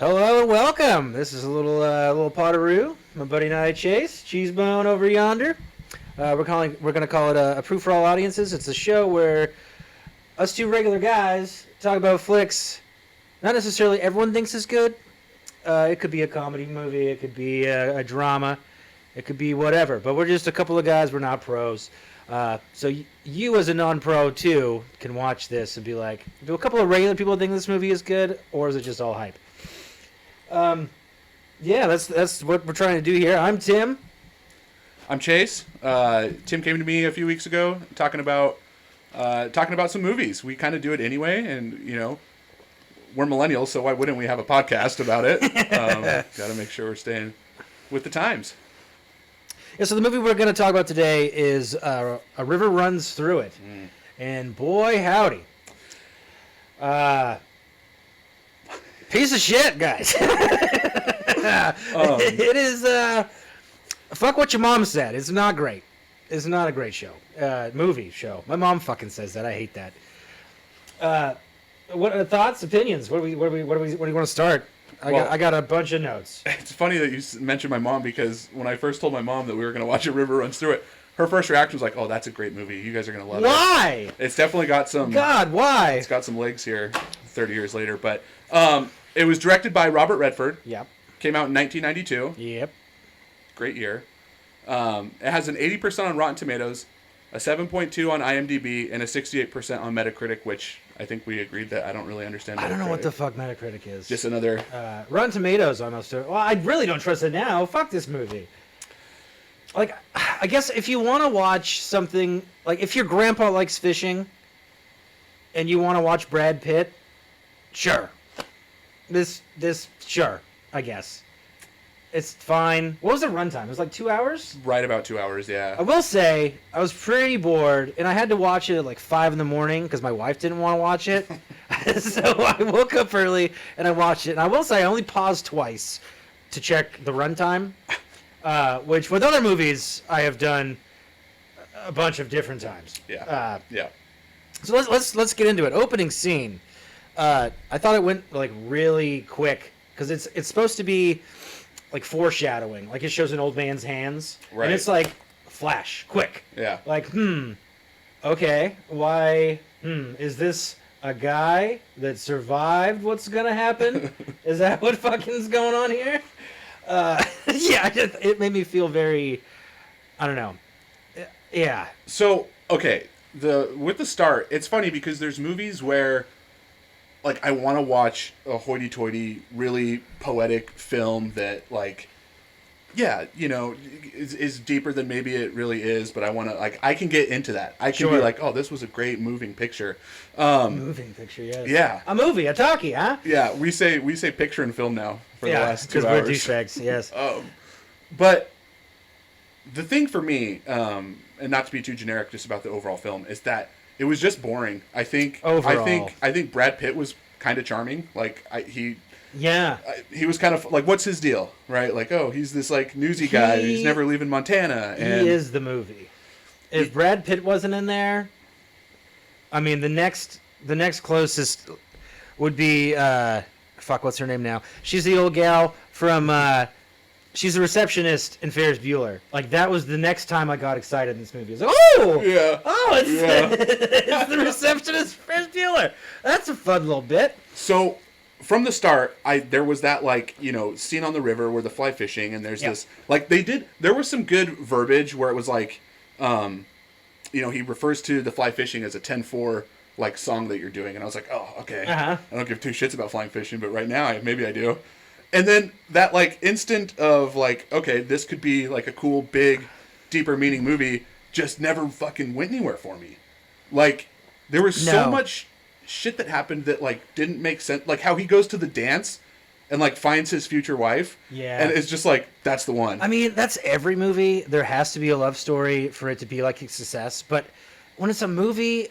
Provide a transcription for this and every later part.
Hello and welcome. This is a little potaroo. My buddy and I, Chase Cheesebone over yonder. We're gonna call it a Proof for All Audiences. It's a show where us two regular guys talk about flicks. Not necessarily everyone thinks is good. It could be a comedy movie. It could be a drama. It could be whatever. But we're just a couple of guys. We're not pros. So you as a non-pro too can watch this and be like, do a couple of regular people think this movie is good, or is it just all hype? Yeah, that's what we're trying to do here. I'm Tim. I'm Chase. Tim came to me a few weeks ago talking about some movies. We kind of do it anyway, and we're millennials, so why wouldn't we have a podcast about it? Got to make sure we're staying with the times. Yeah, so the movie we're going to talk about today is A River Runs Through It, and boy howdy, piece of shit, guys. It is, fuck what your mom said. It's not great. It's not a great show. Movie show. My mom fucking says that. I hate that. What are thoughts, opinions? Where do you want to start? I got a bunch of notes. It's funny that you mentioned my mom, because when I first told my mom that we were going to watch A River Runs Through It, her first reaction was like, "Oh, that's a great movie. You guys are going to love it." Why? It's definitely got some... God, why? It's got some legs here 30 years later. But it was directed by Robert Redford. Yep. Came out in 1992. Yep. Great year. It has an 80% on Rotten Tomatoes, a 7.2 on IMDb, and a 68% on Metacritic, which I think we agreed that I don't really understand Metacritic. I don't know what the fuck Metacritic is. Just another... Rotten Tomatoes almost... Well, I really don't trust it now. Fuck this movie. Like, I guess if you want to watch something... Like, if your grandpa likes fishing and you want to watch Brad Pitt, sure. This, sure, I guess. It's fine. What was the runtime? It was like 2 hours? Right about 2 hours, yeah. I will say, I was pretty bored, and I had to watch it at like 5 in the morning because my wife didn't want to watch it. So I woke up early, and I watched it. And I will say, I only paused twice to check the runtime, which with other movies, I have done a bunch of different times. Yeah. Yeah. So let's get into it. Opening scene. I thought it went like really quick because it's supposed to be like foreshadowing, like it shows an old man's hands, right? And it's like flash, quick. Yeah. Like okay, why? Is this a guy that survived? What's gonna happen? Is that what fucking's going on here? Yeah, it made me feel very, I don't know. Yeah. So okay, with the start, it's funny because there's movies where, like, I want to watch a hoity-toity, really poetic film that, like, yeah, is deeper than maybe it really is, but I want to, like, I can get into that. I can be like, oh, this was a great moving picture. Moving picture, yes. Yeah. A movie, a talkie, huh? Yeah, we say picture and film now for the last 2 hours. Because we're douchebags, yes. But the thing for me, and not to be too generic just about the overall film, is that it was just boring. I think Brad Pitt was kind of charming. Like he was kind of like, what's his deal, right? Like, oh, he's this like newsy guy. He's never leaving Montana. And he is the movie. If Brad Pitt wasn't in there, I mean, the next closest would be what's her name now? She's the old gal from. She's a receptionist in Ferris Bueller. Like, that was the next time I got excited in this movie. I was like, oh! Yeah. Oh, it's the receptionist Ferris Bueller. That's a fun little bit. So, from the start, there was that, like, scene on the river where the fly fishing, and there's this... Like, there was some good verbiage where it was like, he refers to the fly fishing as a 10-4, like, song that you're doing. And I was like, oh, okay. Uh-huh. I don't give two shits about flying fishing, but right now, maybe I do. And then that, like, instant of, like, okay, this could be, like, a cool, big, deeper meaning movie just never fucking went anywhere for me. Like, there was so much shit that happened that, like, didn't make sense. Like, how he goes to the dance and, like, finds his future wife. Yeah. And it's just like, that's the one. I mean, that's every movie. There has to be a love story for it to be, like, a success. But when it's a movie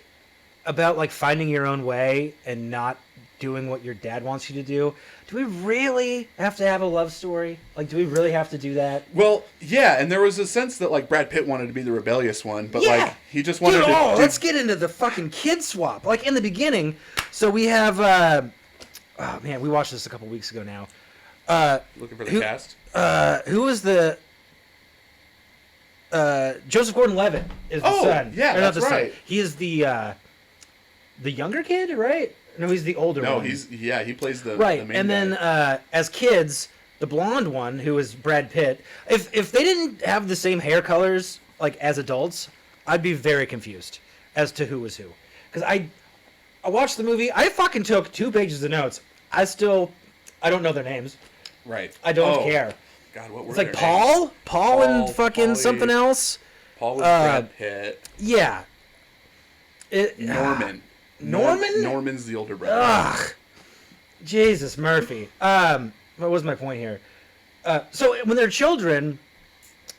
about, like, finding your own way and not doing what your dad wants you to do we really have to have a love story? Like, do we really have to do that? Well, yeah, and there was a sense that, like, Brad Pitt wanted to be the rebellious one, but, like, he just wanted to... let's get into the fucking kid swap. Like, in the beginning, so we have, Oh man, we watched this a couple weeks ago now. Looking for the cast. Who was the Joseph Gordon-Levitt is the son. Yeah, Or not that's the right. Son. He is the younger kid, right? No, he's the older No, one. he plays the right. the main And guy. then as kids, the blonde one, who is Brad Pitt. If they didn't have the same hair colors like as adults, I'd be very confused as to who was who. Because I watched the movie. I fucking took 2 pages of notes. I don't know their names. Right. I don't care. God, what were It's like their Paul? names? Paul and fucking Paulie. something else? Paul was Brad Pitt. Yeah. Norman. Norman? Norman's the older brother. Ugh. Jesus, Murphy. What was my point here? So when they're children,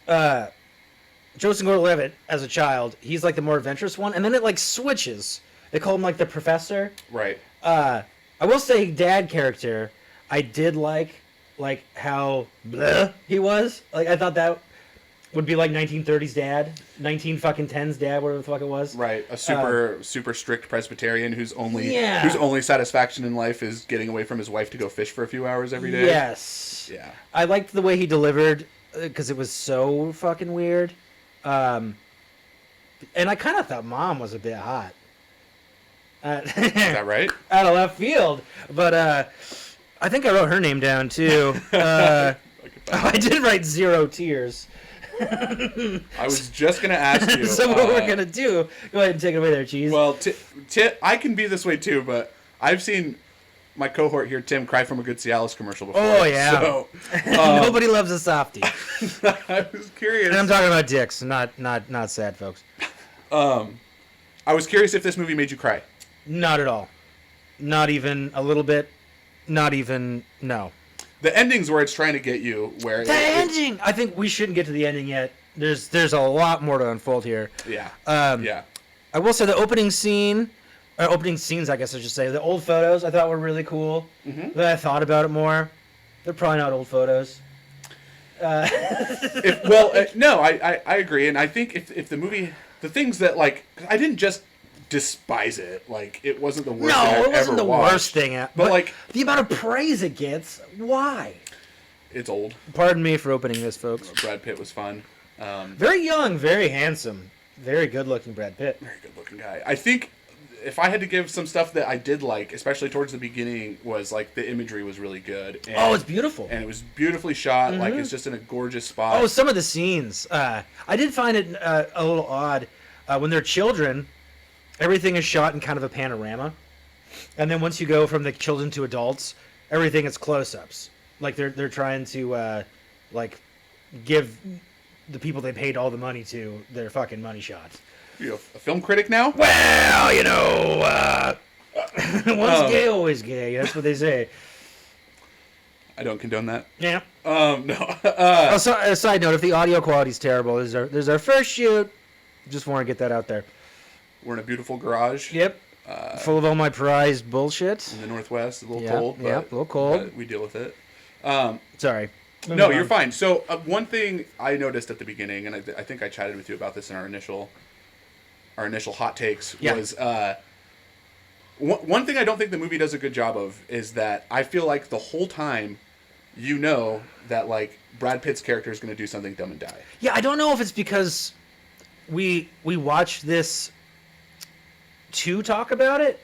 Joseph Gordon-Levitt, as a child, he's like the more adventurous one, and then it like switches. They call him like the professor. Right. I will say, dad character, I did like how bleh he was. Like I thought that would be like 1930s dad, 1910s dad, whatever the fuck it was. Right. A super strict Presbyterian whose only satisfaction in life is getting away from his wife to go fish for a few hours every day. Yes. Yeah. I liked the way he delivered because it was so fucking weird. And I kind of thought Mom was a bit hot. Is that right? Out of left field. But I think I wrote her name down too. I did write 0 tears. I was just gonna ask you. So what we're gonna do? Go ahead and take it away there, Cheese. Well, I can be this way too, but I've seen my cohort here, Tim, cry from a good Cialis commercial before. Oh yeah. So, Nobody loves a softie. I was curious. And I'm talking about dicks, not sad folks. I was curious if this movie made you cry. Not at all. Not even a little bit. Not even no. The ending's where it's trying to get you. Where The ending. I think we shouldn't get to the ending yet. There's a lot more to unfold here. Yeah. Yeah. I will say the opening scene, or opening scenes, I guess I should say, the old photos I thought were really cool. Mm-hmm. Then I thought about it more. They're probably not old photos. No, I agree, and I think if the movie, the things that like, I didn't just despise it. Like it wasn't the worst thing I've it wasn't ever the watched. worst thing. But like the amount of praise it gets, why? It's old. Pardon me for opening this, folks. Brad Pitt was fun. Very young, very handsome, very good-looking Brad Pitt. Very good-looking guy. I think if I had to give some stuff that I did like, especially towards the beginning, was like the imagery was really good. And, it's beautiful. And it was beautifully shot. Mm-hmm. Like it's just in a gorgeous spot. Oh, some of the scenes. I did find it a little odd when they're children. Everything is shot in kind of a panorama, and then once you go from the children to adults, everything is close-ups. Like they're trying to like give the people they paid all the money to their fucking money shots. You a film critic now? Well, once gay, always gay. That's what they say. I don't condone that. Yeah. No. A side note: if the audio quality is terrible, there's our first shoot. Just want to get that out there. We're in a beautiful garage. Yep. Full of all my prized bullshit. In the Northwest, a little cold. Yeah, a little cold. But we deal with it. Sorry. No, you're fine. So one thing I noticed at the beginning, and I think I chatted with you about this in our initial hot takes, was one thing I don't think the movie does a good job of is that I feel like the whole time you know that like Brad Pitt's character is going to do something dumb and die. Yeah, I don't know if it's because we watched this to talk about it,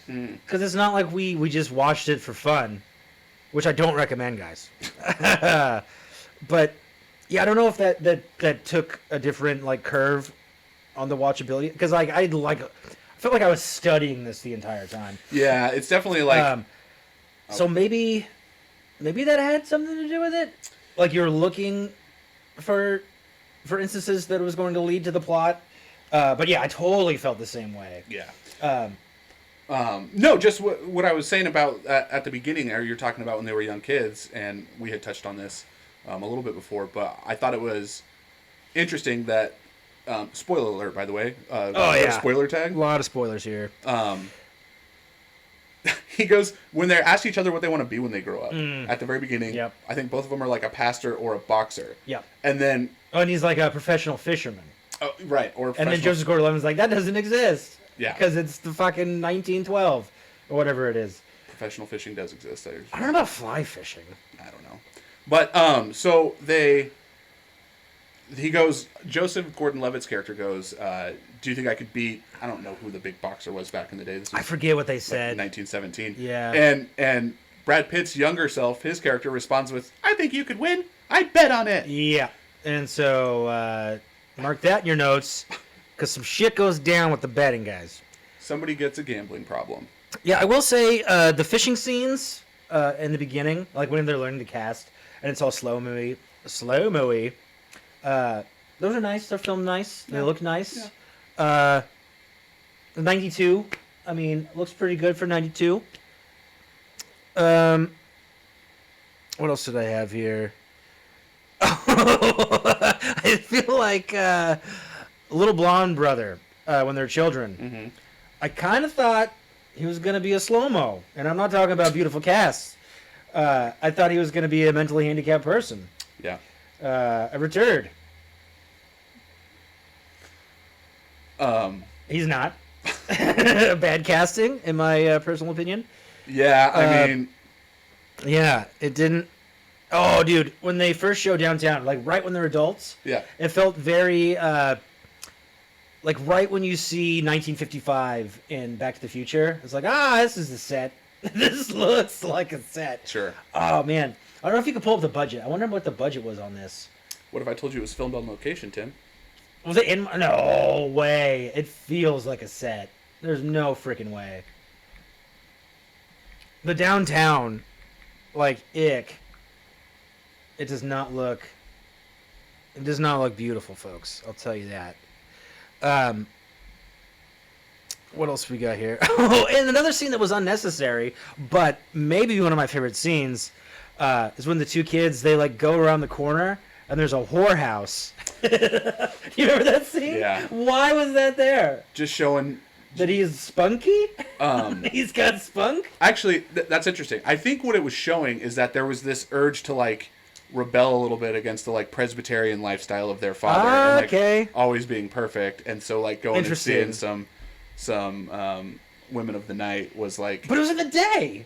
because it's not like we just watched it for fun, which I don't recommend, guys. But yeah, I don't know if that took a different like curve on the watchability, because like I felt like I was studying this the entire time. Yeah, it's definitely like so maybe that had something to do with it. Like you're looking for instances that it was going to lead to the plot. But yeah, I totally felt the same way. Yeah. No, just what I was saying about at the beginning, or you're talking about when they were young kids, and we had touched on this a little bit before, but I thought it was interesting that, spoiler alert, by the way. Spoiler tag. A lot of spoilers here. He goes, when they ask each other what they want to be when they grow up, at the very beginning, Yep. I think both of them are like a pastor or a boxer. Yeah. And then... Oh, and he's like a professional fisherman. Oh, right, or a And then Joseph Gordon-Levitt's like, that doesn't exist. Yeah. Because it's the fucking 1912, or whatever it is. professional fishing does exist. I don't know about fly fishing. I don't know. But so he goes, Joseph Gordon-Levitt's character goes, do you think I could beat, I don't know who the big boxer was back in the day. This was I forget what they said. 1917. Yeah. And Brad Pitt's younger self, his character responds with, I think you could win. I'd bet on it. Yeah. And so mark that in your notes because some shit goes down with the betting, guys. Somebody gets a gambling problem. Yeah, I will say the fishing scenes in the beginning, like when they're learning to cast, and it's all slow-mo-y. Those are nice. They're filmed nice. They look nice. Yeah. 92. I mean, looks pretty good for 92. What else did I have here? I feel like Little Blonde Brother when they're children. Mm-hmm. I kind of thought he was going to be a slow-mo, and I'm not talking about beautiful casts. I thought he was going to be a mentally handicapped person. Yeah. A retard. He's not. Bad casting, in my personal opinion. Yeah, I mean... Yeah, it didn't... Oh, dude, when they first show downtown, like right when they're adults, Yeah. it felt very... like right when you see 1955 in Back to the Future, it's like, this is the set. This looks like a set. Sure. Oh, man. I don't know if you could pull up the budget. I wonder what the budget was on this. What if I told you it was filmed on location, Tim? Was it in... No way. It feels like a set. There's no freaking way. The downtown, like, ick. It does not look... It does not look beautiful, folks. I'll tell you that. What else we got here? Oh, and another scene that was unnecessary, but maybe one of my favorite scenes, is when the two kids, they, like, go around the corner, and there's a whorehouse. You remember that scene? Yeah. Why was that there? Just showing... That he's spunky? He's got spunk? Actually, that's interesting. I think what it was showing is that there was this urge to, like, rebel a little bit against the, like, Presbyterian lifestyle of their father. And, like, always being perfect. And so, like, going and seeing some Women of the Night was, like... But it was in the day!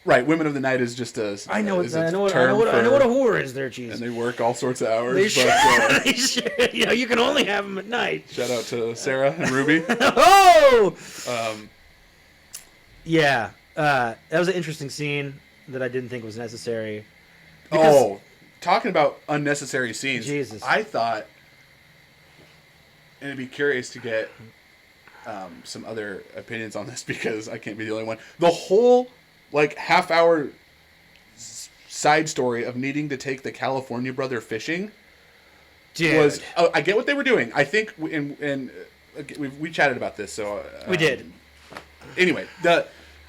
Right, Women of the Night is just a... I know what a whore is there, cheese. And they work all sorts of hours. They should. They should. You know, you can only have them at night. Shout out to Sarah and Ruby. Oh! Yeah. That was an interesting scene that I didn't think was necessary. Talking about unnecessary scenes. Jesus. I thought... And I'd be curious to get some other opinions on this because I can't be the only one. The whole... like half-hour side story of needing to take the California brother fishing was... I get what they were doing. I think we chatted about this, so... we did. Anyway,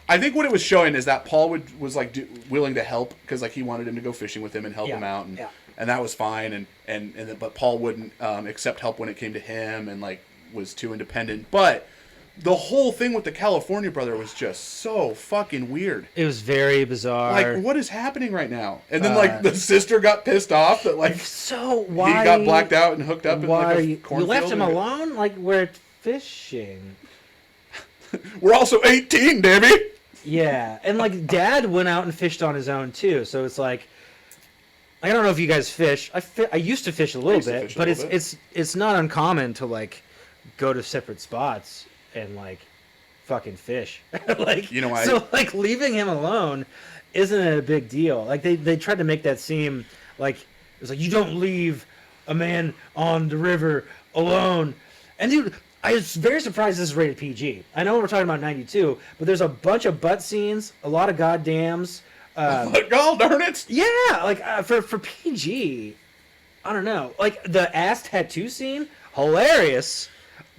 I think what it was showing is that Paul was like willing to help because like he wanted him to go fishing with him and help him out, and that was fine. But Paul wouldn't accept help when it came to him and like was too independent. But the whole thing with the California brother was just so fucking weird. It was very bizarre. Like, what is happening right now? And then, like, the sister got pissed off that, like, so why he got blacked out and hooked up in, like, a cornfield. You left him alone? Like, we're fishing. We're also 18, Davey! Yeah, and, like, Dad went out and fished on his own, too. So it's like... I don't know if you guys fish. I used to fish a little bit, but it's not uncommon to, like, go to separate spots and like fucking fish. Like, you know, so like leaving him alone isn't a big deal. Like they tried to make that seem like it was like you don't leave a man on the river alone. And dude, I was very surprised this is rated PG. I know we're talking about 92, but there's a bunch of butt scenes, a lot of goddams. God darn it! Yeah, like for PG, I don't know. Like the ass tattoo scene, hilarious,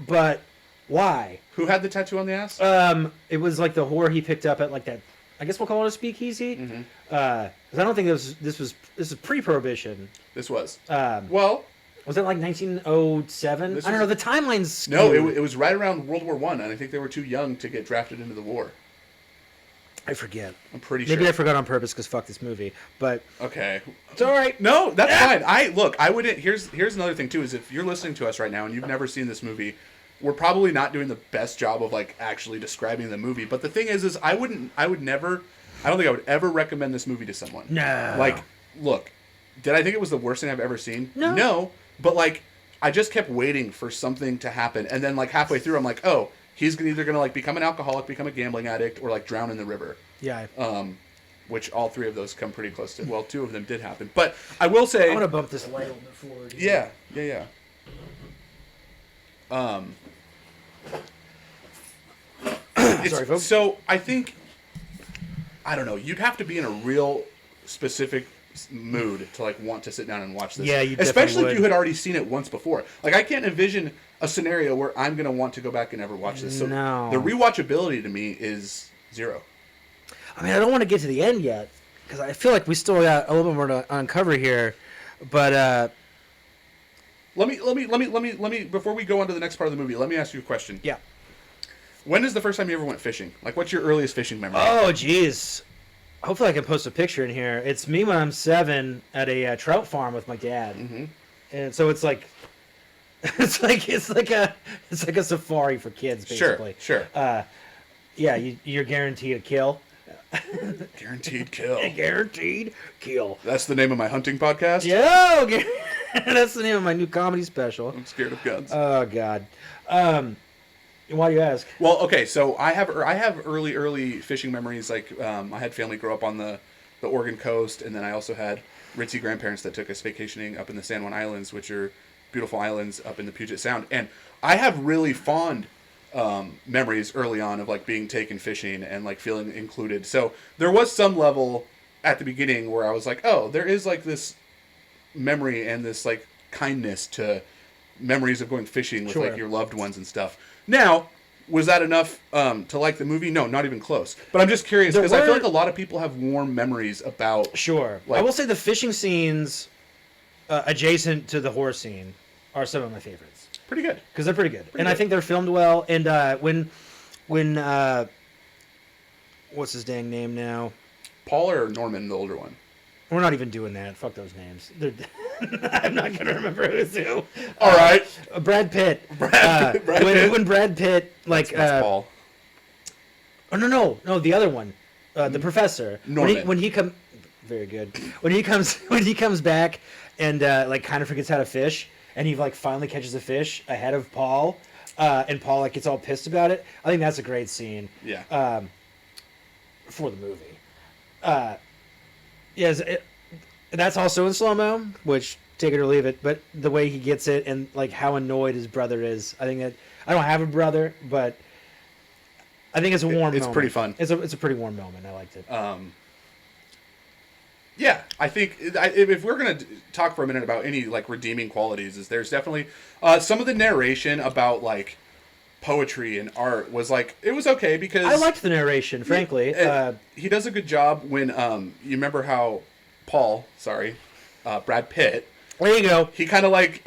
but why? Who had the tattoo on the ass? It was like the whore he picked up at like that. I guess we'll call it a speakeasy. Mm-hmm. 'Cause I don't think this is pre-prohibition. This was. Well, was it like 1907? I don't know. The timeline's skewed. No, it was right around World War I, and I think they were too young to get drafted into the war. I forget. I'm pretty sure. Maybe I forgot on purpose because fuck this movie. But okay, it's all right. No, that's fine. I wouldn't. Here's another thing too: is if you're listening to us right now and you've never seen this movie, we're probably not doing the best job of like actually describing the movie. But the thing is I would never, I don't think I would ever recommend this movie to someone. No. Like, look, did I think it was the worst thing I've ever seen? No. No. But like, I just kept waiting for something to happen, and then like halfway through, I'm like, oh, he's either gonna like become an alcoholic, become a gambling addict, or like drown in the river. Yeah. Which all three of those come pretty close to. Well, two of them did happen, but I will say, I'm gonna bump this light a little bit forward. Yeah. Sorry, folks. So I think, I don't know. You'd have to be in a real specific mood to like want to sit down and watch this. Yeah, you definitely especially would. if you had already seen it once before. Like I can't envision a scenario where I'm gonna want to go back and ever watch this. So No. the rewatchability to me is 0. I mean, I don't want to get to the end yet because I feel like we still got a little bit more to uncover here. But Let me before we go on to the next part of the movie, let me ask you a question. yeah. When is the first time you ever went fishing? Like, what's your earliest fishing memory? Oh, jeez. Hopefully, I can post a picture in here. It's me when I'm 7 at a trout farm with my dad, and so it's like, it's like a safari for kids, basically. Sure. Yeah, you're guaranteed a kill. Guaranteed kill. Guaranteed kill. That's the name of my hunting podcast. Yeah, okay. That's the name of my new comedy special. I'm scared of guns. Oh God. Why do you ask? Well, okay, so I have early fishing memories. Like I had family grow up on the Oregon coast, and then I also had ritzy grandparents that took us vacationing up in the San Juan Islands, which are beautiful islands up in the Puget Sound. And I have really fond memories early on of like being taken fishing and like feeling included. So there was some level at the beginning where I was like, oh, there is like this memory and this like kindness to memories of going fishing with Sure. like your loved ones and stuff. Now, was that enough to like the movie? No, not even close. But I'm just curious because I feel like a lot of people have warm memories about. Sure. Like, I will say the fishing scenes adjacent to the horse scene are some of my favorites pretty good. because they're pretty good, and I good. think they're filmed well. And when what's his dang name now? Paul or Norman, the older one? We're not even doing that. Fuck those names. I'm not gonna remember who's who. All right. Brad Pitt. Brad Pitt. When Brad Pitt like That's Paul. Oh no, the other one, the professor. Norman. When he come, very good. When he comes back and like kind of forgets how to fish, and he like finally catches a fish ahead of Paul, and Paul like gets all pissed about it. I think that's a great scene. Yeah. For the movie. Yes, that's also in slow mo, which take it or leave it. But the way he gets it and like how annoyed his brother is, I think that I don't have a brother, but I think it's a warm. It's moment. pretty fun. It's a pretty warm moment. I liked it. Yeah, I think if we're gonna talk for a minute about any like redeeming qualities, is there's definitely some of the narration about like poetry and art was like it was okay because I liked the narration, frankly. He does a good job when you remember how Brad Pitt. There you go. He kind of like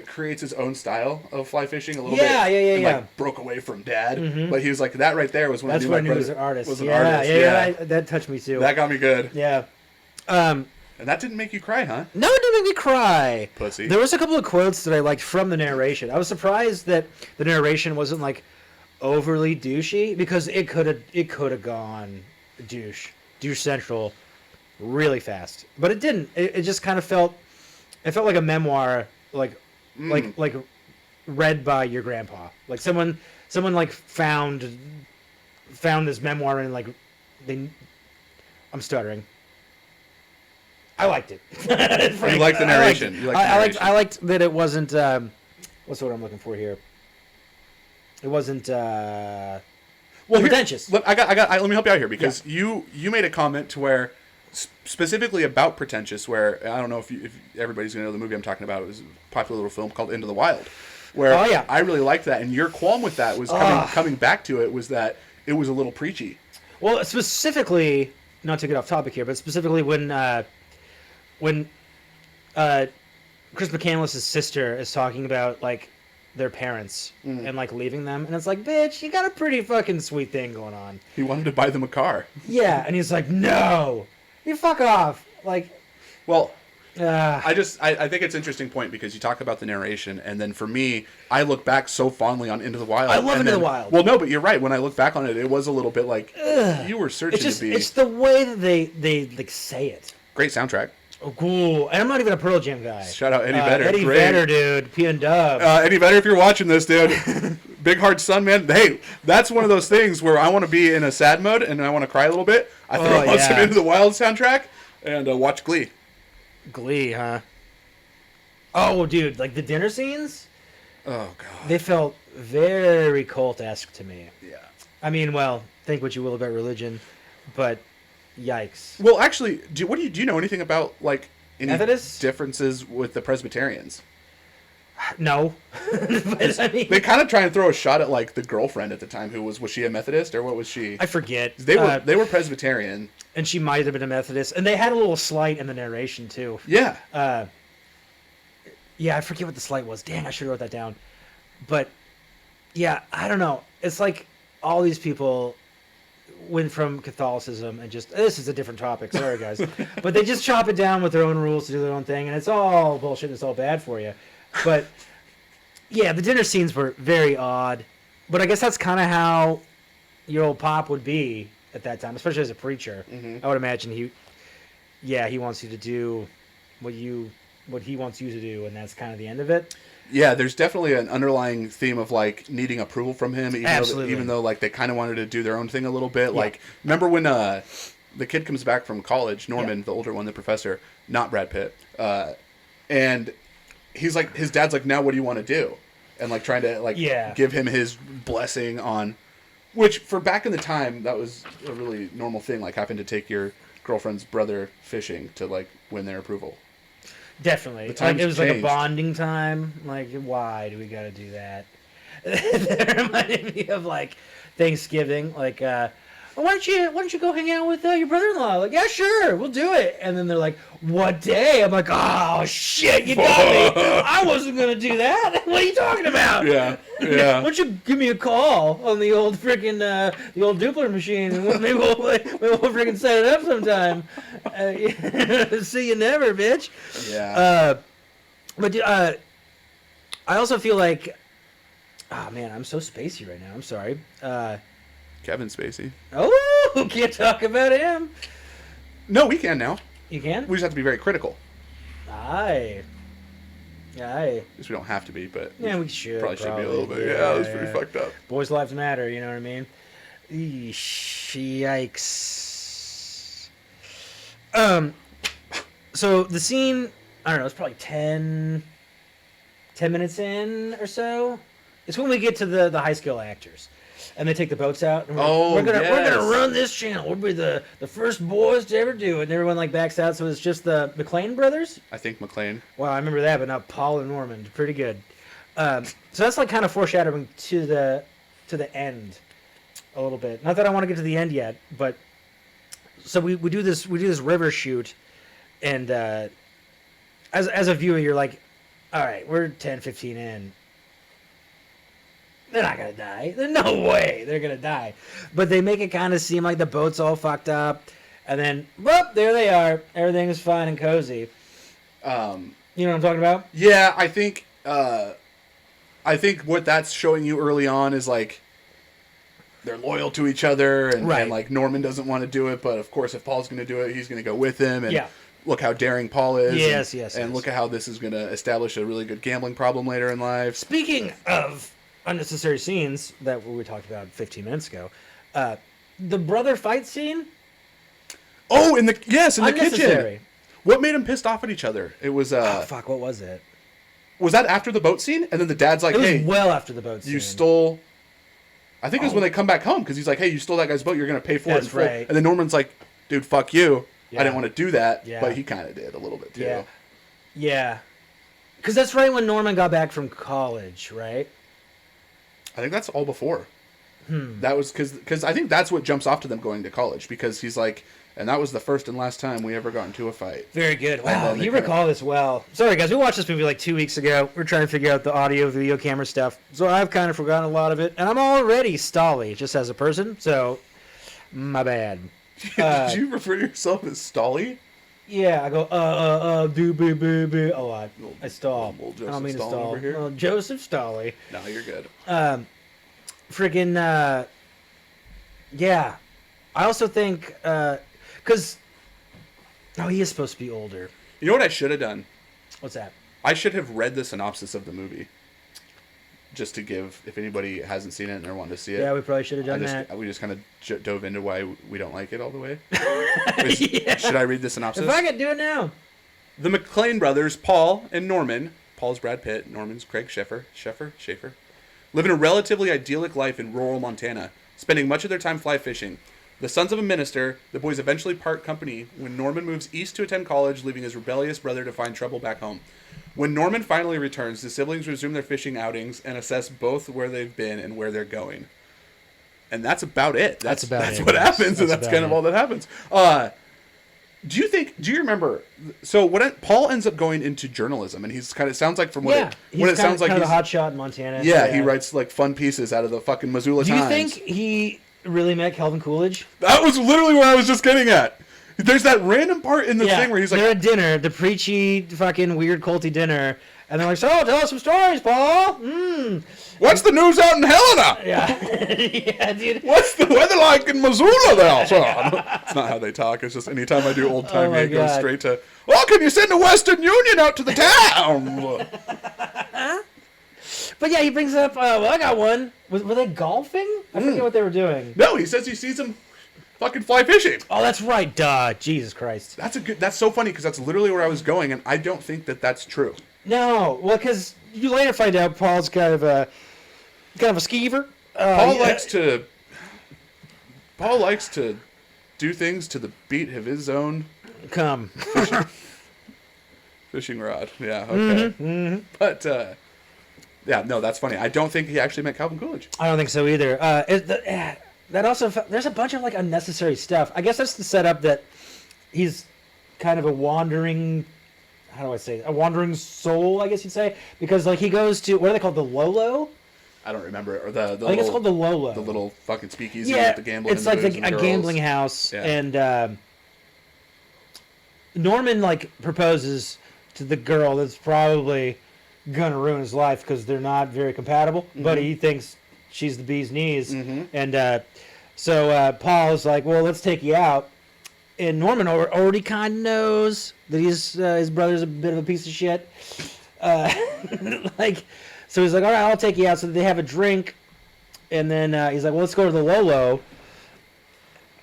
creates his own style of fly fishing a little bit. And, like broke away from Dad, but he was like that right there was when That's I knew when my he was brother an artist. was an artist. Yeah, that touched me too. That got me good. Yeah. And that didn't make you cry, huh? No, it didn't make me cry. Pussy. There was a couple of quotes that I liked from the narration. I was surprised that the narration wasn't like overly douchey because it could have gone douche central really fast, but it didn't. It just kind of felt like a memoir, like read by your grandpa, like someone like found this memoir and like I'm stuttering. I liked it. You liked the narration. I liked that it wasn't. What's the word I'm looking for here? It wasn't pretentious. Let me help you out here because you made a comment to where specifically about pretentious. Where I don't know if everybody's gonna know the movie I'm talking about. It was a popular little film called Into the Wild. Where I really liked that, and your qualm with that was coming back to it was that it was a little preachy. Well, specifically, not to get off topic here, but specifically when Chris McCandless' sister is talking about like their parents and like leaving them, and it's like, bitch, you got a pretty fucking sweet thing going on. He wanted to buy them a car. Yeah, and he's like, no, you fuck off. Like, well, I think it's an interesting point because you talk about the narration, and then for me, I look back so fondly on Into the Wild. I love Into the Wild. Well, no, but you're right. When I look back on it, it was a little bit like you were searching to be. It's the way that they like say it. Great soundtrack. Oh, cool. And I'm not even a Pearl Jam guy. Shout out Eddie Vedder. Eddie Vedder, dude. P and Dub. Eddie Vedder, if you're watching this, dude. Big Hard Sun, man. Hey, that's one of those things where I want to be in a sad mode and I want to cry a little bit. I throw on some Into the Wild soundtrack and watch Glee. Glee, huh? Oh, dude, like the dinner scenes? Oh, God. They felt very cult-esque to me. Yeah. I mean, well, think what you will about religion, but yikes. Well, actually, do you know anything about, like, any Methodists? differences with the Presbyterians? No. But, I mean, They kind of try and throw a shot at, like, the girlfriend at the time. Was she a Methodist or what was she? I forget. They were Presbyterian. And she might have been a Methodist. And they had a little slight in the narration, too. Yeah. Yeah, I forget what the slight was. Dang, I should have wrote that down. But, yeah, I don't know. It's like all these people went from Catholicism and just... This is a different topic. Sorry, guys. But they just chop it down with their own rules to do their own thing. And it's all bullshit and it's all bad for you. But, yeah, the dinner scenes were very odd. But I guess that's kind of how your old pop would be at that time, especially as a preacher. Mm-hmm. I would imagine he wants you to do what he wants you to do, and that's kind of the end of it. Yeah, there's definitely an underlying theme of, like, needing approval from him, Absolutely. even though like, they kind of wanted to do their own thing a little bit. Yeah. Like, remember when the kid comes back from college, Norman, the older one, the professor, not Brad Pitt, and he's like, his dad's like, now what do you want to do? And, like, trying to, like, give him his blessing on... Which, for back in the time, that was a really normal thing, like, having to take your girlfriend's brother fishing to, like, win their approval. Definitely. Like, it was like a bonding time. Like, why do we got to do that? That reminded me of, like, Thanksgiving. Like, why don't you go hang out with your brother-in-law? Like, yeah, sure, we'll do it. And then they're like, what day? I'm like, oh, shit, you got me. I wasn't going to do that. What are you talking about? Yeah. Why don't you give me a call on the old freaking, the old Dupler machine, and maybe we'll freaking set it up sometime. See you never, bitch. Yeah. But I also feel like, oh, man, I'm so spacey right now. I'm sorry. Kevin Spacey. Oh, can't talk about him. No, we can now. You can? We just have to be very critical. Aye. At least we don't have to be, but yeah, we should. Probably should be a little bit. Yeah, that was pretty fucked up. Boys' lives matter, you know what I mean? Yikes. So the scene, I don't know, it's probably 10 minutes in or so. It's when we get to the high school actors. And they take the boats out. And we're gonna run this channel. We'll be the first boys to ever do it. And everyone like backs out. So it's just the McLean brothers. I think McLean. Wow, I remember that, but not Paul and Norman. Pretty good. So that's like kind of foreshadowing to the end a little bit. Not that I want to get to the end yet, but so we do this river shoot, and as a viewer, you're like, all right, we're 10, 15 in. They're not going to die. There's no way they're going to die. But they make it kind of seem like the boat's all fucked up. And then, whoop, there they are. Everything's fine and cozy. You know what I'm talking about? Yeah, I think what that's showing you early on is, like, they're loyal to each other. And, right. And like, Norman doesn't want to do it. But, of course, if Paul's going to do it, he's going to go with him. And look how daring Paul is. Yes. And look at how this is going to establish a really good gambling problem later in life. Speaking of unnecessary scenes that we talked about 15 minutes ago, the brother fight scene. Oh, in the kitchen. What made them pissed off at each other? It was what was it? Was that after the boat scene? And then the dad's like, it was "Hey, well after the boat scene. You stole." I think it was when they come back home because he's like, "Hey, you stole that guy's boat. You're gonna pay for it." That's right. And then Norman's like, "Dude, fuck you. Yeah. I didn't want to do that." Yeah. But he kind of did a little bit too. Yeah. Because that's right when Norman got back from college, right? I think that's all before. That was because I think that's what jumps off to them going to college because he's like, and that was the first and last time we ever got into a fight. Very good. Wow, you recall this well. Sorry, guys, we watched this movie like 2 weeks ago. We're trying to figure out the audio, video camera stuff. So I've kind of forgotten a lot of it. And I'm already stally just as a person. So, my bad. Did you refer to yourself as Stolly? Yeah, I go, do, boo, boo, boo, a lot. I stall. Little I don't mean to Joseph stall. Stalin over here. Well, Joseph Stolly. No, you're good. Freaking, yeah. I also think, because, oh, he is supposed to be older. You know what I should have done? What's that? I should have read the synopsis of the movie. Just to give, if anybody hasn't seen it and they're wanting to see it. Yeah, we probably should have done that. We just kind of dove into why we don't like it all the way. Yeah. Should I read the synopsis? If I could do it now. The McClane brothers, Paul and Norman, Paul's Brad Pitt, Norman's Craig Schaefer, live in a relatively idyllic life in rural Montana, spending much of their time fly fishing. The sons of a minister, the boys eventually part company when Norman moves east to attend college, leaving his rebellious brother to find trouble back home. When Norman finally returns, the siblings resume their fishing outings and assess both where they've been and where they're going. And that's about it. That's what happens, and that's kind of all that happens. Do you remember? So Paul ends up going into journalism, and he's kind of sounds like from what it sounds like he's a hot shot in Montana. Yeah, he writes like fun pieces out of the fucking Missoula Times. Do you think he really met Calvin Coolidge? That was literally what I was just getting at. There's that random part in the thing where he's like, they're at dinner, the preachy, fucking weird, culty dinner, and they're like, "So, tell us some stories, Paul." What's the news out in Helena? Yeah, yeah, dude. What's the weather like in Missoula there, son? It's not how they talk. It's just anytime I do old timey, it goes straight to, "Oh, can you send the Western Union out to the town?" But yeah, he brings up. Well, I got one. Were they golfing? I forget what they were doing. No, he says he sees them fucking fly fishing. Oh, that's right. Duh. Jesus Christ. That's so funny because that's literally where I was going, and I don't think that that's true. No, well, because you later find out Paul's kind of a skeever. Paul likes to do things to the beat of his own fishing rod. Yeah, okay. Mm-hmm. But yeah, no, that's funny. I don't think he actually met Calvin Coolidge. I don't think so either. That also, there's a bunch of like unnecessary stuff. I guess that's the setup that he's kind of a wandering, how do I say, a wandering soul, I guess you'd say, because like he goes to, what are they called, the Lolo? I don't remember it. Or I think it's called the Lolo. The little fucking speakeasy yeah, with the gambling. it's and like the a gambling house, and Norman like proposes to the girl that's probably gonna ruin his life because they're not very compatible, but he thinks she's the bee's knees, and so Paul's like, well, let's take you out, and Norman already kind of knows that his brother's a bit of a piece of shit, like, so he's like, all right, I'll take you out. So they have a drink, and then he's like, well, let's go to the Lolo.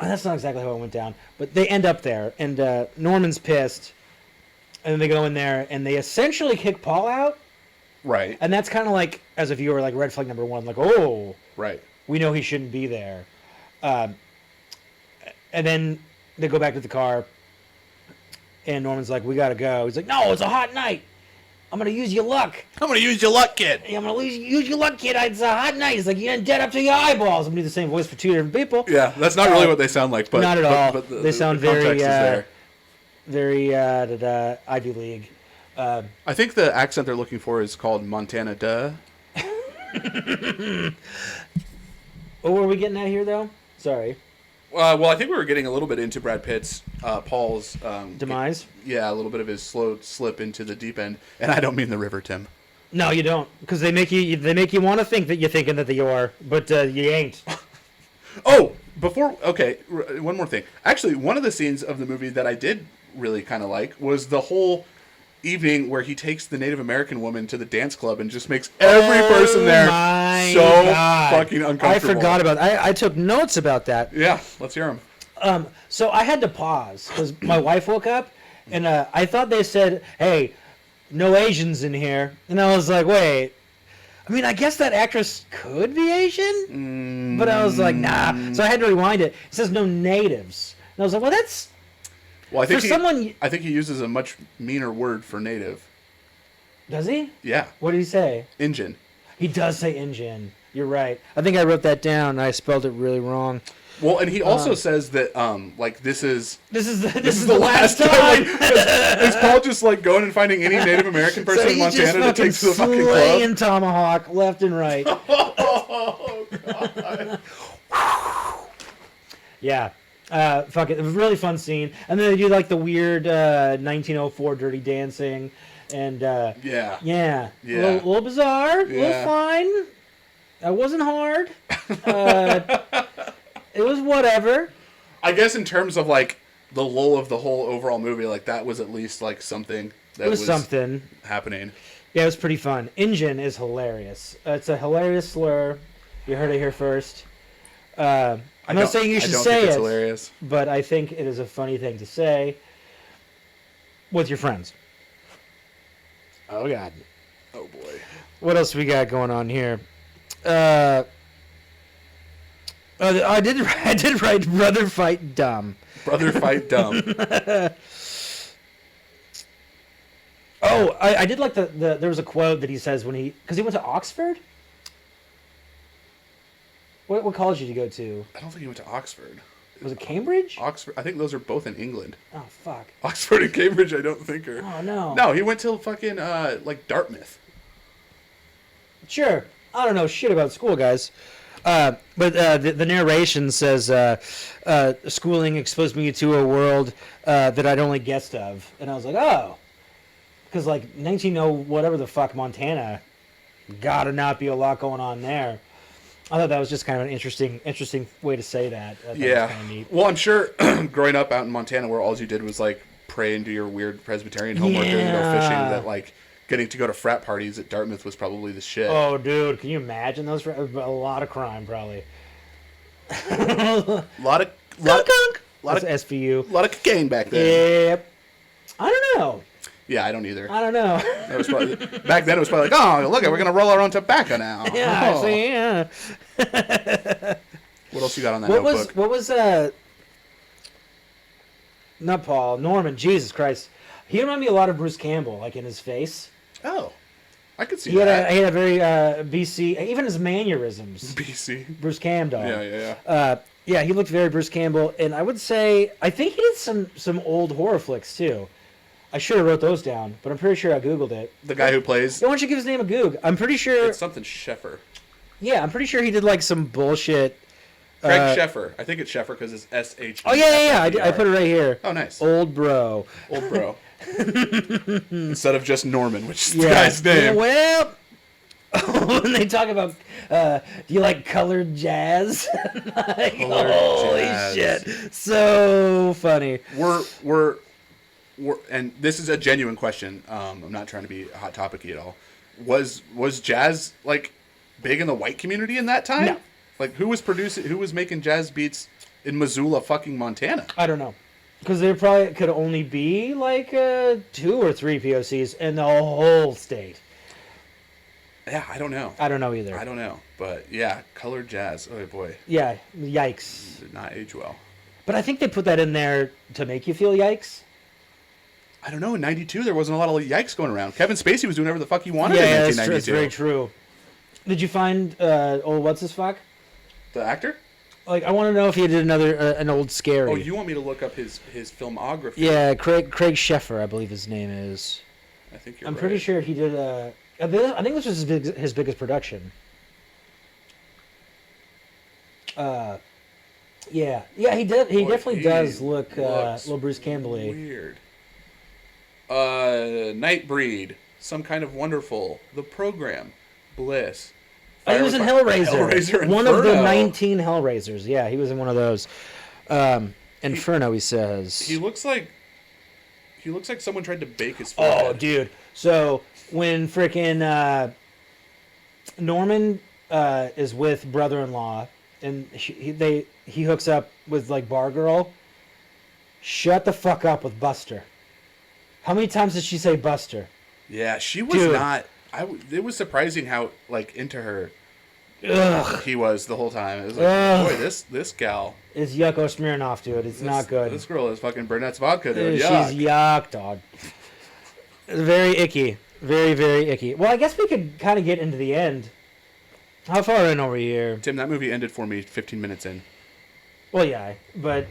Oh, that's not exactly how it went down, but they end up there, and Norman's pissed, and then they go in there, and they essentially kick Paul out. Right. And that's kind of like, as a viewer, like red flag number one, like, oh, right, we know he shouldn't be there. And then they go back to the car, and Norman's like, we gotta go. He's like, no, it's a hot night. I'm gonna use your luck. I'm gonna use your luck, kid. I'm gonna use your luck, kid. It's a hot night. He's like, you're dead up to your eyeballs. I'm gonna do the same voice for two different people. Yeah, that's not really what they sound like, but not at all. But they sound the very Ivy League. I think the accent they're looking for is called Montana Duh. What were we getting at here, though? Sorry. Well, I think we were getting a little bit into Brad Pitt's, Paul's demise. Yeah, a little bit of his slow slip into the deep end, and I don't mean the river, Tim. No, you don't, because they make you want to think that you're thinking that you are, but you ain't. Oh, one more thing. Actually, one of the scenes of the movie that I did really kind of like was the whole evening where he takes the Native American woman to the dance club and just makes every person there fucking uncomfortable. I forgot about that. I took notes about that. Yeah, let's hear them. So I had to pause because my wife woke up, and I thought they said, hey, no Asians in here. And I was like, wait. I mean, I guess that actress could be Asian, but I was like, nah. So I had to rewind it. It says no natives. And I was like, well, that's... Well, I think he uses a much meaner word for native. Does he? Yeah. What did he say? Injun. He does say Injun. You're right. I think I wrote that down and I spelled it really wrong. Well, and he also says that like this is the last time. Is Paul just like going and finding any Native American person in Montana that takes to the fucking club? Slaying tomahawk left and right. Oh God. Yeah. Fuck it. It was a really fun scene. And then they do like the weird 1904 Dirty Dancing. And Yeah. yeah. A little bizarre. A little fine. It wasn't hard. It was whatever. I guess in terms of like the lull of the whole overall movie, like that was at least like something that was something happening. Yeah, it was pretty fun. Injun is hilarious. It's a hilarious slur. You heard it here first. I'm not saying you should say it, hilarious. But I think it is a funny thing to say with your friends. Oh, God. Oh, boy. What else we got going on here? I did write Brother Fight Dumb. Brother Fight Dumb. Oh, I did like the there was a quote that he says when because he went to Oxford? What college did you go to? I don't think he went to Oxford. Was it Cambridge? Oxford. I think those are both in England. Oh, fuck. Oxford and Cambridge, I don't think are. Oh, no. No, he went to fucking, like, Dartmouth. Sure. I don't know shit about school, guys. But the narration says, schooling exposed me to a world that I'd only guessed of. And I was like, oh. Because, like, 1900 whatever the fuck, Montana, gotta not be a lot going on there. I thought that was just kind of an interesting way to say that. Yeah. Kind of neat. Well, I'm sure growing up out in Montana where all you did was, like, pray and do your weird Presbyterian homework and go fishing, that, like, getting to go to frat parties at Dartmouth was probably the shit. Oh, dude, can you imagine those? A lot of crime, probably. A lot of SVU. A lot of cocaine back then. Yep. I don't know. Yeah, I don't either. I don't know. That was probably, back then it was probably like, oh, look, we're going to roll our own tobacco now. Yeah, oh. see, yeah. What else you got on that notebook? What was, not Paul, Norman, Jesus Christ. He reminded me a lot of Bruce Campbell, like in his face. Oh, I could see he that. He had a very BC, even his mannerisms. BC. Bruce Campbell. Yeah. Yeah, he looked very Bruce Campbell, and I would say, I think he did some old horror flicks, too. I should have wrote those down, but I'm pretty sure I Googled it. The guy who plays... Why don't you give his name a Goog? I'm pretty sure... It's something Sheffer. Yeah, I'm pretty sure he did, like, some bullshit... Craig Sheffer. I think it's Sheffer because it's S-H-E. Oh, yeah. I put it right here. Oh, nice. Old bro. Old bro. Instead of just Norman, which is the guy's name. Yeah, well... when they talk about, do you like colored jazz? Like, holy shit. So funny. We're and this is a genuine question. I'm not trying to be hot topic-y at all. Was jazz like big in the white community in that time? No. Like who was making jazz beats in Missoula, fucking Montana? I don't know, because there probably could only be like 2 or 3 POCs in the whole state. Yeah, I don't know. I don't know either. I don't know, but yeah, colored jazz. Oh boy. Yeah, yikes. Did not age well. But I think they put that in there to make you feel yikes. I don't know. In '92, there wasn't a lot of yikes going around. Kevin Spacey was doing whatever the fuck he wanted in in 1992. That's very true. Did you find old what's his fuck? The actor? Like, I want to know if he did another an old scary. Oh, you want me to look up his filmography? Yeah, Craig Sheffer, I believe his name is. I think you're I'm right. pretty sure he did. I think this was his biggest production. Yeah, he did. He definitely does look a little Bruce Campbell-y. Weird. Nightbreed, Some Kind of Wonderful, The Program, Bliss. He was in Hellraiser. Hellraiser One Inferno. of the 19 Hellraisers. Yeah, he was in one of those. Inferno, he says. He looks like someone tried to bake his food. Oh, dude. So when frickin' Norman is with brother-in-law, and he hooks up with like bar girl, shut the fuck up with Buster. How many times did she say Buster? Yeah, she was not. It was surprising how like into her he was the whole time. It was like, boy, this gal. It's Yucko Smirnoff, dude. It's not good. This girl is fucking Burnett's vodka, dude. Yuck. She's yuck, dog. It's very icky. Very, very icky. Well, I guess we could kind of get into the end. How far in over here? Tim, that movie ended for me 15 minutes in. Well, yeah, but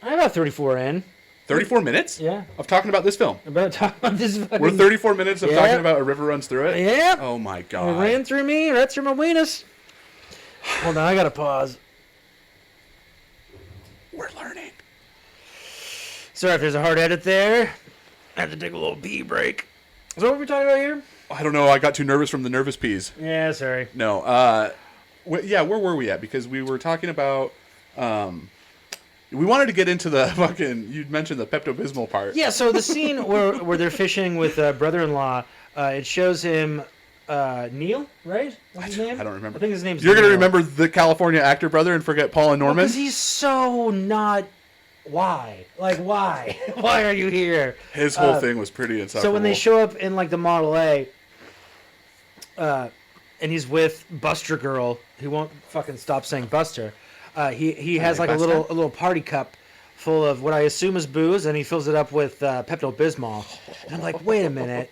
I'm about 34 in. 34 minutes? Yeah. Of talking about this film. About talking about this fucking... We're 34 minutes of talking about A River Runs Through It? Yeah. Oh, my God. It ran through me, right through my weenus. Hold on, I gotta pause. We're Sorry if there's a hard edit there. I have to take a little pee break. So what were we talking about here? I don't know. I got too nervous from the nervous peas. Yeah, sorry. No. Yeah, where were we at? Because we were talking about... we wanted to get into the fucking... You'd mentioned the Pepto-Bismol part. Yeah, so the scene where they're fishing with brother-in-law, it shows him... Neil, right? What's his name? I don't remember. I think his name's You're going to Neil. remember the California actor brother and forget Paul and Norman? Because he's so not... Why? Like, why? Why are you here? His whole thing was pretty insufferable. So when they show up in, like, the Model A, and he's with Buster Girl, he won't fucking stop saying Buster, he has, like, a little party cup full of what I assume is booze, and he fills it up with Pepto-Bismol. And I'm like, wait a minute.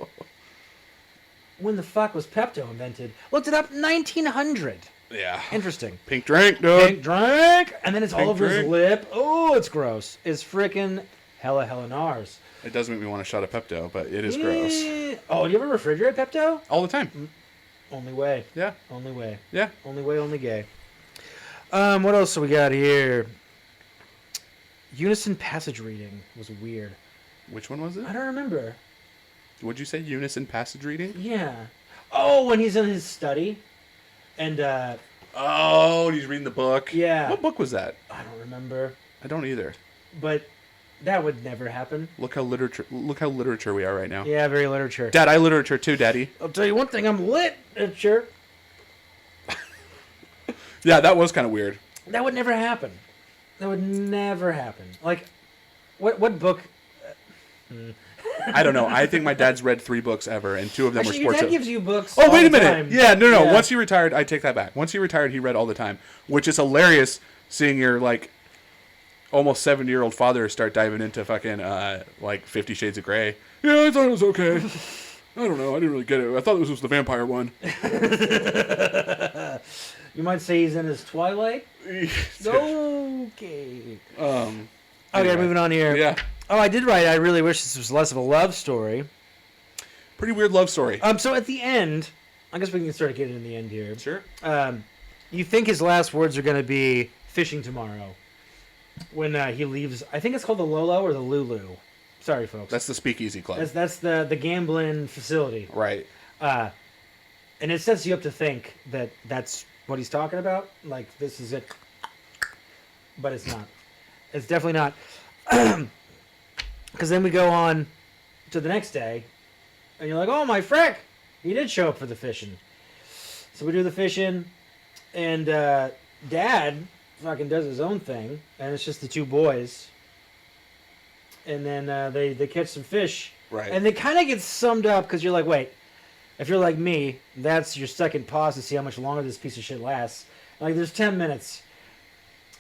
When the fuck was Pepto invented? Looked it up, 1900. Yeah. Interesting. Pink drink, dude. Pink drink, and then it's all Pink over his drink. lip. Oh, it's gross. It's freaking hella nars. It does make me want a shot of Pepto, but it is gross. Oh, you ever refrigerate Pepto? All the time. Only way. Yeah. Only way. Yeah. Only way, only gay. What else do we got here? Unison passage reading was weird. Which one was it? I don't remember. Would you say unison passage reading? Yeah. Oh, when he's in his study. And, Oh, he's reading the book. Yeah. What book was that? I don't remember. I don't either. But that would never happen. Look how literature we are right now. Yeah, very literature. Dad, I literature too, Daddy. I'll tell you one thing, I'm literature. Yeah, that was kind of weird. That would never happen. That would never happen. Like, what book? I don't know. I think my dad's read 3 books ever, and 2 of them Actually, were your sports. dad gives you books. Oh, all wait a the minute. time. Yeah, no. Once he retired, I take that back. Once he retired, he read all the time, which is hilarious seeing your, like, almost 70-year-old father start diving into fucking, like, 50 Shades of Grey. Yeah, I thought it was okay. I don't know. I didn't really get it. I thought this was the vampire one. You might say he's in his twilight. Okay. Okay, Anyway. moving on here. Yeah. Oh, I did write. I really wish this was less of a love story. Pretty weird love story. So at the end, I guess we can start getting in the end here. Sure. You think his last words are going to be fishing tomorrow when he leaves? I think it's called the Lolo or the Lulu. Sorry, folks. That's the Speakeasy Club. That's the gambling facility. Right. And it sets you up to think that that's what he's talking about. Like, this is it. But it's not. It's definitely not. Because then we go on to the next day, and you're like, oh, my frick! He did show up for the fishing. So we do the fishing, and Dad fucking does his own thing, and it's just the 2 boys. And then they catch some fish. Right. And they kind of get summed up, because you're like, wait, if you're like me, that's your second pause to see how much longer this piece of shit lasts. Like, there's 10 minutes.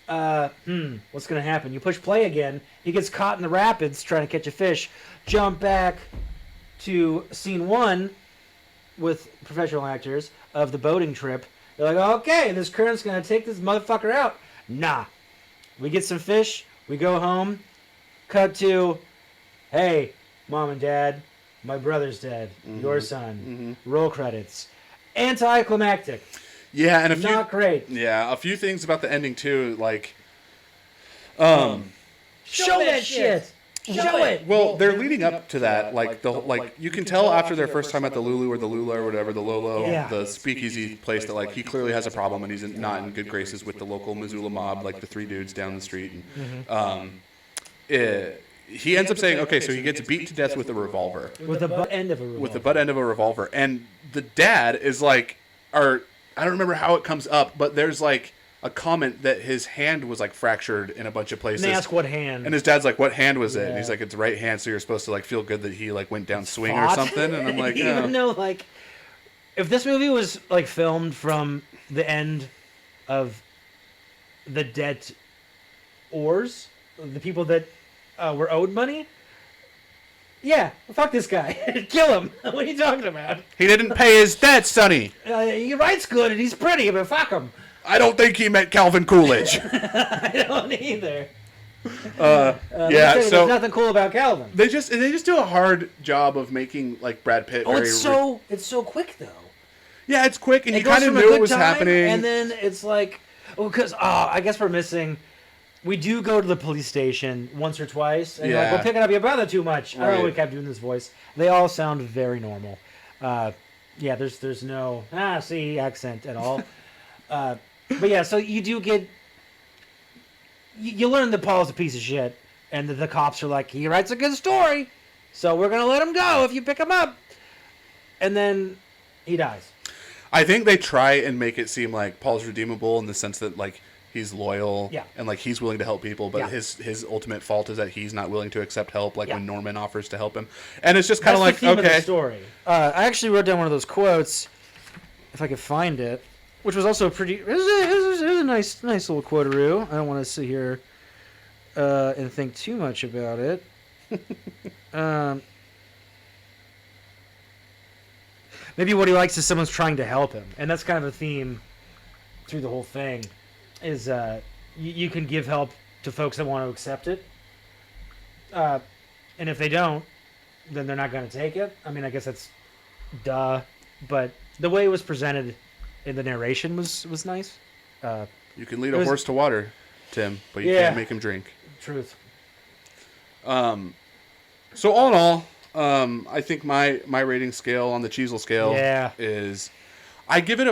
What's going to happen? You push play again. He gets caught in the rapids trying to catch a fish. Jump back to scene 1 with professional actors of the boating trip. They're like, okay, this current's going to take this motherfucker out. Nah. We get some fish. We go home. Cut to, hey, Mom and Dad, my brother's dead. Your son. Roll credits. Anticlimactic. Yeah, and Not great. Yeah, a few things about the ending too, like Show that shit. Show it. well, they're leading up to that, like you can tell after their first time at the Lulu or the Lula or whatever, the Lolo, Yeah. the speakeasy place, that like he clearly has a problem and he's not in good graces with the local Missoula mob, like the 3 dudes down the street. And, he ends up saying, okay, so he gets beat to death with a revolver. With the butt end of a revolver. With the butt end of a revolver. And the dad is like, I don't remember how it comes up, but there's like a comment that his hand was like fractured in a bunch of places. And they ask what hand. And his dad's like, what hand was it? Yeah. And he's like, it's right hand, so you're supposed to like feel good that he like went down swing Fought? or something. And I'm like, Even though, like, if this movie was like filmed from the end of the debt oars, the people that were owed money, yeah, fuck this guy. Kill him. What are you talking about? he didn't pay his debt, Sonny. He writes good and he's pretty, but fuck him. I don't think he meant Calvin Coolidge. I don't either. Yeah, There's so nothing cool about Calvin. they just do a hard job of making like Brad Pitt. Oh, very it's so quick though. yeah, it's quick, and It you goes kind of from a knew good it was time, happening. and then it's like, because I guess we're missing we do go to the police station once or twice, and like, Yeah. we're picking up your brother too much. I don't know why we Right. kept doing this voice. They all sound very normal. Yeah, there's no accent at all. But yeah, so you do get you learn that Paul's a piece of shit, and the cops are like, he writes a good story, so we're gonna let him go if you pick him up, and then he dies. I think they try and make it seem like Paul's redeemable in the sense that like he's loyal Yeah. and like he's willing to help people, but Yeah. his ultimate fault is that he's not willing to accept help. Like Yeah. when Norman offers to help him, and it's just kind That's of like the theme of okay, the story. I actually wrote down one of those quotes, if I could find it, which was also pretty. It was a nice little quotaroo. I don't want to sit here and think too much about it. Maybe what he likes is someone's trying to help him, and that's kind of a theme through the whole thing. Is you can give help to folks that want to accept it, and if they don't, then they're not going to take it. I mean, I guess that's duh, but the way it was presented in the narration was nice. you can lead a horse to water, Tim, but you Yeah. can't make him drink. Truth. So all in all, I think my rating scale on the Cheezel scale Yeah. is I give it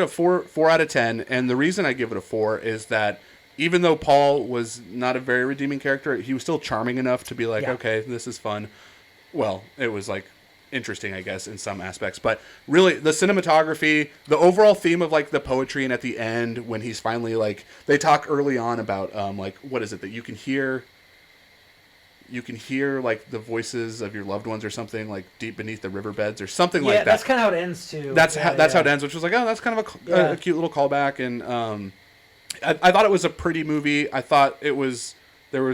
a 4 out of 10, and the reason I give it a 4 is that even though Paul was not a very redeeming character, he was still charming enough to be like, Yeah. okay, this is fun. Well, it was like interesting, I guess, in some aspects, but really the cinematography, the overall theme of like the poetry, and at the end when he's finally like they talk early on about like what is it that you can hear like the voices of your loved ones or something like deep beneath the riverbeds or something like that. Yeah, that's kind of how it ends too. That's yeah, how it ends, which was like, oh, that's kind of Yeah. a cute little callback, and I thought it was a pretty movie. I thought there was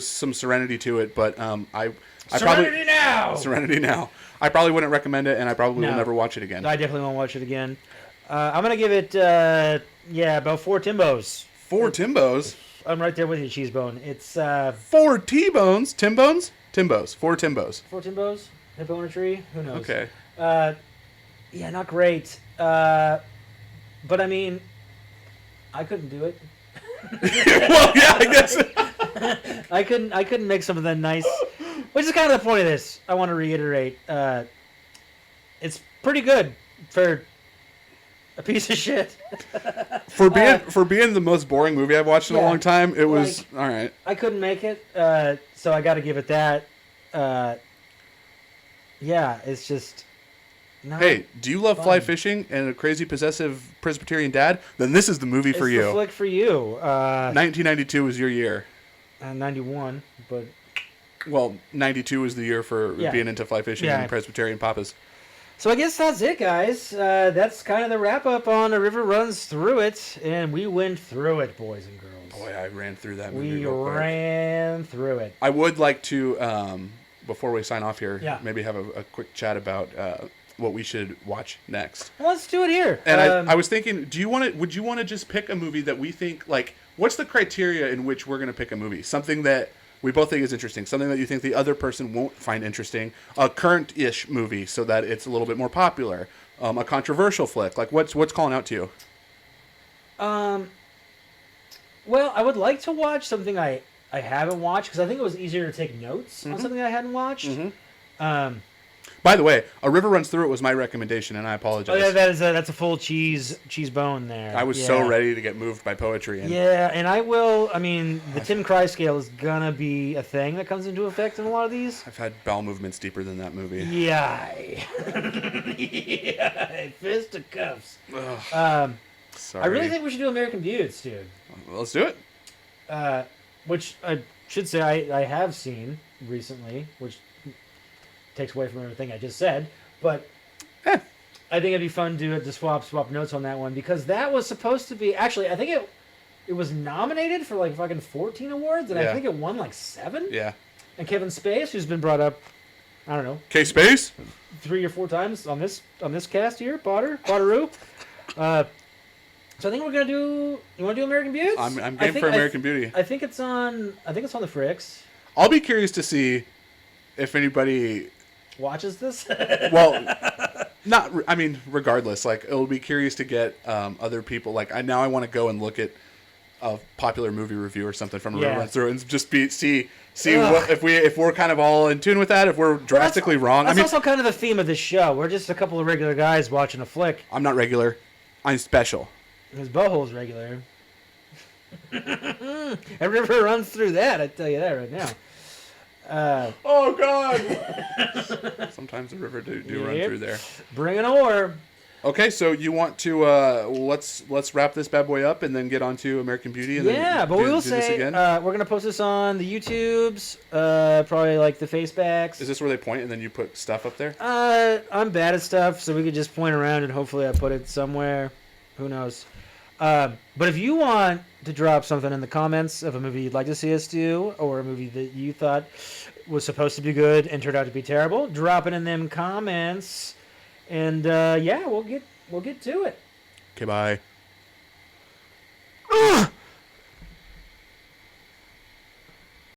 some serenity to it, but I Serenity Serenity now. I probably wouldn't recommend it, and I probably will No. never watch it again. I definitely won't watch it again. I'm gonna give it about 4 Timbos. 4 Timbos, I'm right there with you, Cheesebone. It's 4 T-bones, Timbos, 4 Timbos. 4 Timbos. Hippo in a tree. Who knows? Okay. Yeah, not great. But I mean, I couldn't do it. Well, yeah, I guess. I couldn't make some of the nice, which is kind of the point of this. I want to reiterate. It's pretty good for a piece of shit. For being the most boring movie I've watched in a Yeah, long time, it was like- all right. I couldn't make it, so I got to give it that. Yeah, it's just. Not, Hey, do you love fun. fly fishing and a crazy possessive Presbyterian dad? Then this is the movie it's for the you. flick for you. 1992 was your year. 91, but Well, 92 was the year for Yeah. being into fly fishing Yeah. and Presbyterian papas. so I guess that's it, guys. That's kind of the wrap up on A River Runs Through It, and we went through it, boys and girls. Boy, I ran through that movie We real quick. ran through it. I would like to, before we sign off here, Yeah. maybe have a quick chat about what we should watch next. Well, let's do it here. And I was thinking, would you want to just pick a movie that we think, like, what's the criteria in which we're going to pick a movie? Something that we both think is interesting, something that you think the other person won't find interesting, a current-ish movie so that it's a little bit more popular, a controversial flick. Like, what's calling out to you? Well, I would like to watch something I haven't watched because I think it was easier to take notes on something I hadn't watched. By the way, A River Runs Through It was my recommendation, and I apologize. Oh yeah, that's a full cheese bone there. I was so ready to get moved by poetry. And Yeah, and I will. I mean, the Tim Cry scale is gonna be a thing that comes into effect in a lot of these. I've had bowel movements deeper than that movie. Yeah, yeah, fisticuffs. Sorry. I really think we should do American Beauties, dude. Well, let's do it. Which I should say I have seen recently, which takes away from everything I just said. But I think it'd be fun to swap notes on that one because that was supposed to be actually I think it was nominated for like fucking 14 awards and I Yeah. think it won like 7. Yeah. And Kevin Spacey, who's been brought up, I don't know, K-Space? 3 or 4 times on this cast here, Potteroo. So I think we're gonna do. You want to do American Beauty? I'm game for American Beauty. I think it's on. I think it's on the Fricks. I'll be curious to see if anybody. Watches this. Well, I mean, regardless, like it'll be curious to get other people. Like I want to go and look at a popular movie review or something from a Yeah. run through and just see what if we're kind of all in tune with that, if we're drastically wrong. That's also kind of the theme of this show. We're just a couple of regular guys watching a flick. I'm not regular. I'm special. His butthole regular. A river runs through that, I tell you that right now. Oh God! Sometimes the river do run through there. Bring an oar. Okay, so you want to let's wrap this bad boy up and then get on to American Beauty. And then But we will do this say again? we're gonna post this on the YouTubes, probably like the Facebacks. Is this where they point and then you put stuff up there? I'm bad at stuff, so we could just point around and hopefully I put it somewhere. Who knows? But if you want to drop something in the comments of a movie you'd like to see us do, or a movie that you thought was supposed to be good and turned out to be terrible, drop it in them comments, and we'll get to it. Okay, bye.